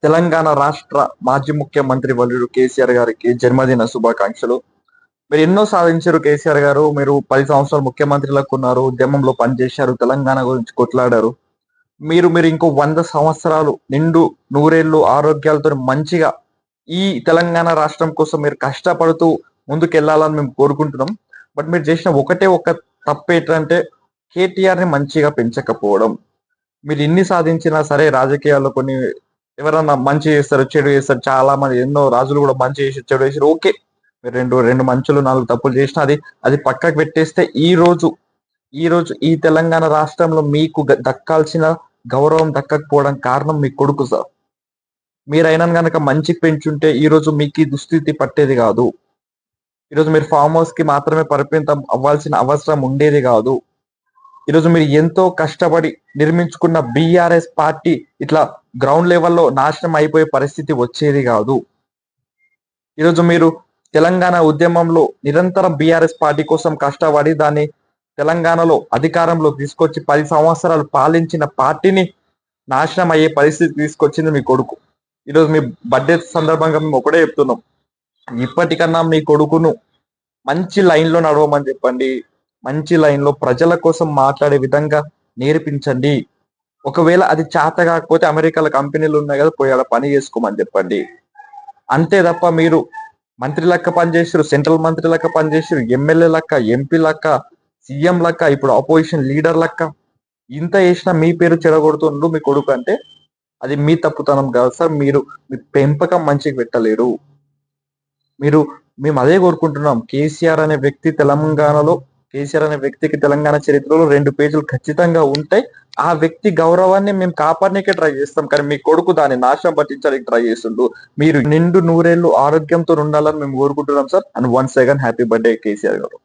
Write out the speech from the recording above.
తెలంగాణ రాష్ట్ర మాజీ ముఖ్యమంత్రి వర్యుడు కేసీఆర్ గారికి జన్మదిన శుభాకాంక్షలు. మీరు ఎన్నో సాధించారు కేసీఆర్ గారు. మీరు 10 సంవత్సరాలు ముఖ్యమంత్రిలకు ఉన్నారు. ఉద్యమంలో పనిచేశారు. తెలంగాణ గురించి కొట్లాడారు. మీరు ఇంకో 100 సంవత్సరాలు నిండు నూరేళ్లు ఆరోగ్యాలతో మంచిగా ఈ తెలంగాణ రాష్ట్రం కోసం మీరు కష్టపడుతూ ముందుకెళ్ళాలని మేము కోరుకుంటున్నాం. బట్ మీరు చేసిన ఒకటే ఒక తప్పేంటంటే కేటీఆర్‌ని మంచిగా పెంచకపోవడం. మీరు ఎన్ని సాధించినా సరే రాజకీయాల్లో కొన్ని ఎవరన్నా మంచి చేస్తారు, చెడు చేస్తారు. చాలా మంది ఎన్నో రాజులు కూడా మంచి చేసి, చెడు చేసిర్రు. ఓకే. మీరు 2 మంచులు 4 తప్పులు చేసినా అది పక్కకు పెట్టేస్తే ఈ రోజు ఈ తెలంగాణ రాష్ట్రంలో మీకు దక్కాల్సిన గౌరవం దక్కకపోవడం కారణం మీ కొడుకు సార్. మీరైనా గనక మంచికి పెంచుంటే ఈరోజు మీకు ఈ దుస్థితి పట్టేది కాదు. ఈరోజు మీరు ఫార్మ్ హౌస్ కి మాత్రమే పరిమితం అవ్వాల్సిన అవసరం ఉండేది కాదు. ఈరోజు మీరు ఎంతో కష్టపడి నిర్మించుకున్న బీఆర్ఎస్ పార్టీ ఇట్లా గ్రౌండ్ లెవెల్‌లో నాశనం అయిపోయే పరిస్థితి వచ్చేది కాదు. ఈరోజు మీరు తెలంగాణ ఉద్యమంలో నిరంతరం బీఆర్ఎస్ పార్టీ కోసం కష్టపడి దాన్ని తెలంగాణలో అధికారంలోకి తీసుకొచ్చి 10 సంవత్సరాలు పాలించిన పార్టీని నాశనం అయ్యే పరిస్థితి తీసుకొచ్చింది మీ కొడుకు. ఈరోజు మీ బర్త్‌డే సందర్భంగా మేము ఒకటే చెప్తున్నాం. ఇప్పటికన్నా మీ కొడుకును మంచి లైన్‌లో నడవమని చెప్పండి. మంచి లైన్‌లో ప్రజల కోసం మాట్లాడే విధంగా నేర్పించండి. ఒకవేళ అది చేత కాకపోతే అమెరికాలో కంపెనీలు ఉన్నాయి కదా! పోయి ఆడ పని చేసుకోమని చెప్పండి. అంతే తప్ప మీరు మంత్రి లెక్క పనిచేసిర్రు, సెంట్రల్ మంత్రి లెక్క పనిచేసిర్రు, ఎమ్మెల్యే లెక్క, ఎంపీ లెక్క, సీఎం లెక్క, ఇప్పుడు అపోజిషన్ లీడర్ లెక్క ఇంత చేసినా మీ పేరు చెడగొడుతుండు మీ కొడుకు అంటే అది మీ తప్పుతనం కాదు సార్. మీరు మీ పెంపకం మంచిగా పెట్టలేరు. మేము అదే కోరుకుంటున్నాం. కేసీఆర్ అనే వ్యక్తికి తెలంగాణ చరిత్రలో 2 పేజీలు ఖచ్చితంగా ఉంటాయి. ఆ వ్యక్తి గౌరవాన్ని మేము కాపాడనీకే ట్రై చేస్తాం. కానీ మీ కొడుకు దాన్ని నాశనం పట్టించడానికి ట్రై చేస్తుండు. మీరు నిండు నూరేళ్లు ఆరోగ్యంతో ఉండాలని మేము కోరుకుంటున్నాం sir. And once again happy birthday KCR గారు.